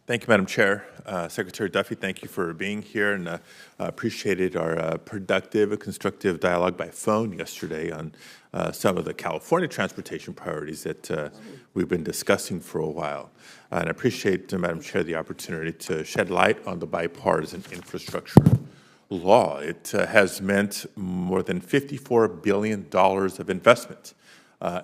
Thank you, Madam Chair. Secretary Duffy, thank you for being here, and appreciated our productive and constructive dialogue by phone yesterday on some of the California transportation priorities that we've been discussing for a while. And I appreciate, Madam Chair, the opportunity to shed light on the bipartisan infrastructure law. It has meant more than $54 billion of investment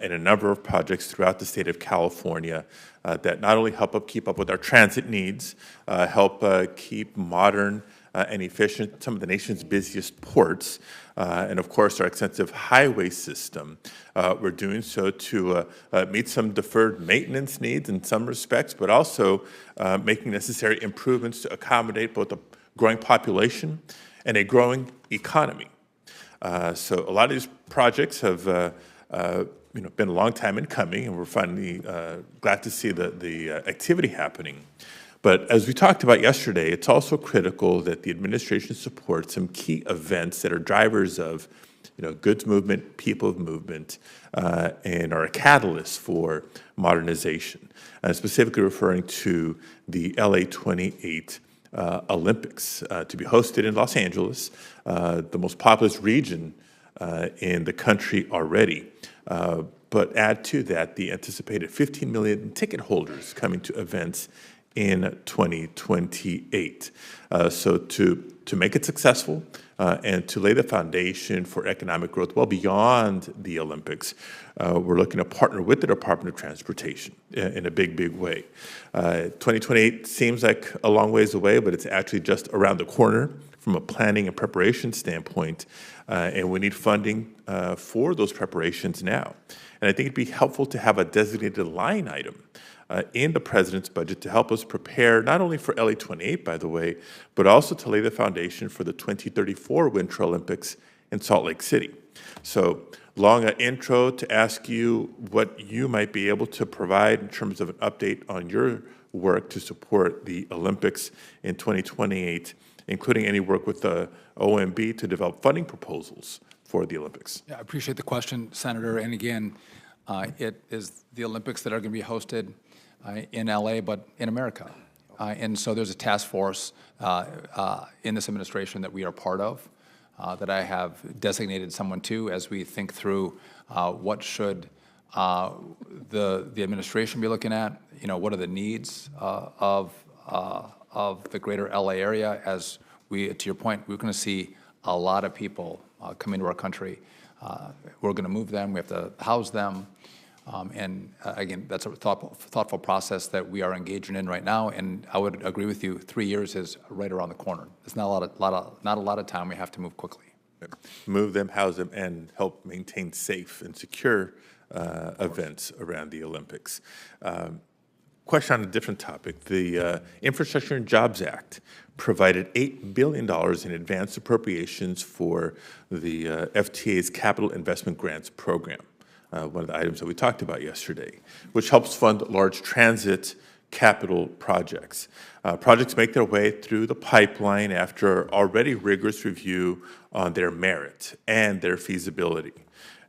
in a number of projects throughout the state of California that not only help keep up with our transit needs, help keep modern and efficient some of the nation's busiest ports, and of course our extensive highway system. We're doing so to meet some deferred maintenance needs in some respects, but also making necessary improvements to accommodate both a growing population and a growing economy. So a lot of these projects have been a long time in coming, and we're finally glad to see the activity happening. But as we talked about yesterday, it's also critical that the administration supports some key events that are drivers of goods movement, people movement, and are a catalyst for modernization. Specifically referring to the LA 28 Olympics to be hosted in Los Angeles, the most populous region in the country already. But add to that the anticipated 15 million ticket holders coming to events in 2028. So to make it successful and to lay the foundation for economic growth well beyond the Olympics, we're looking to partner with the Department of Transportation in a big way. 2028 seems like a long ways away, but it's actually just around the corner from a planning and preparation standpoint, and we need funding for those preparations now. And I think it'd be helpful to have a designated line item in the president's budget to help us prepare not only for LA 28, by the way, but also to lay the foundation for the 2034 Winter Olympics in Salt Lake City. So long an intro to ask you what you might be able to provide in terms of an update on your work to support the Olympics in 2028, including any work with the OMB to develop funding proposals for the Olympics. Yeah, I appreciate the question, Senator. And again, it is the Olympics that are going to be hosted in LA, but in America. And so there's a task force in this administration that we are part of, that I have designated someone to as we think through what should the administration be looking at. What are the needs of the greater LA area? As we, to your point, we're going to see a lot of people come into our country. We're going to move them. We have to house them. And again, that's a thoughtful process that we are engaging in right now. And I would agree with you. 3 years is right around the corner. It's not a lot of time. We have to move quickly. Move them, house them, and help maintain safe and secure events around the Olympics. Question on a different topic. The Infrastructure and Jobs Act provided $8 billion in advanced appropriations for the FTA's Capital Investment Grants Program, one of the items that we talked about yesterday, which helps fund large transit capital projects. Projects make their way through the pipeline after already rigorous review on their merit and their feasibility.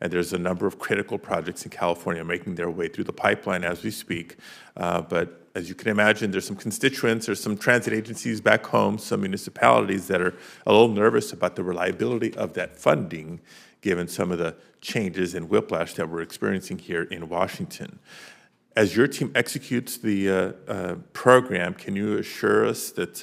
And there's a number of critical projects in California making their way through the pipeline as we speak. But as you can imagine, there's some constituents, there's some transit agencies back home, some municipalities that are a little nervous about the reliability of that funding, given some of the changes and whiplash that we're experiencing here in Washington. As your team executes the program, can you assure us that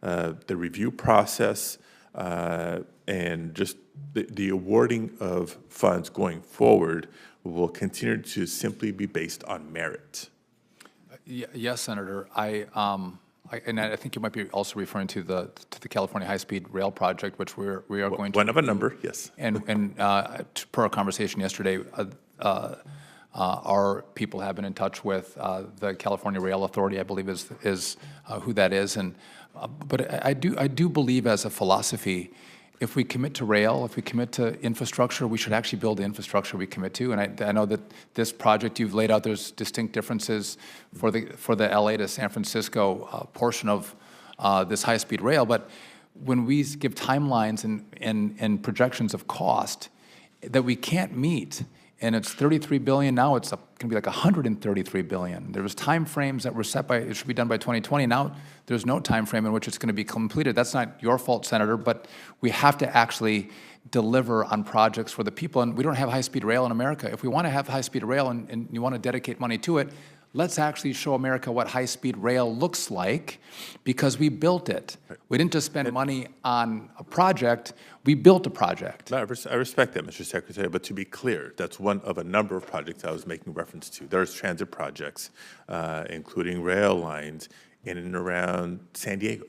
the review process and just the awarding of funds going forward will continue to simply be based on merit? Yes, Senator. And I think you might be also referring to the California High-Speed Rail project, which we are going to. One of a number, yes. And per our conversation yesterday, our people have been in touch with the California Rail Authority, I believe is who that is. And but I do believe as a philosophy, if we commit to rail, if we commit to infrastructure, we should actually build the infrastructure we commit to. And I know that this project you've laid out, there's distinct differences for the LA to San Francisco portion of this high-speed rail. But when we give timelines and projections of cost that we can't meet and it's 33 billion. Now it's going to be like 133 billion. There was time frames that were set by, it should be done by 2020. Now there's no time frame in which it's going to be completed. That's not your fault, Senator, but we have to actually deliver on projects for the people. And we don't have high-speed rail in America. If we want to have high-speed rail and you want to dedicate money to it, let's actually show America what high-speed rail looks like, because we built it. We didn't just spend money on a project, we built a project. No, I respect that, Mr. Secretary, but to be clear, that's one of a number of projects I was making reference to. There's transit projects, including rail lines in and around San Diego.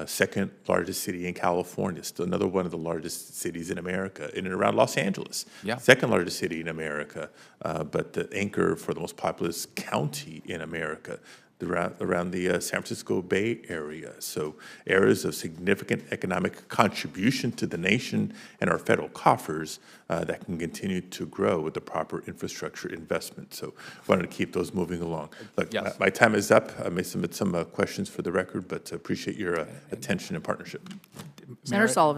Second largest city in California, still another one of the largest cities in America, in and around Los Angeles. Yeah. Second largest city in America, but the anchor for the most populous county in America, around the San Francisco Bay Area. So areas of significant economic contribution to the nation and our federal coffers that can continue to grow with the proper infrastructure investment. So wanted to keep those moving along. Look, Yes. my time is up. I may submit some questions for the record, but appreciate your attention and partnership. Senator Sullivan.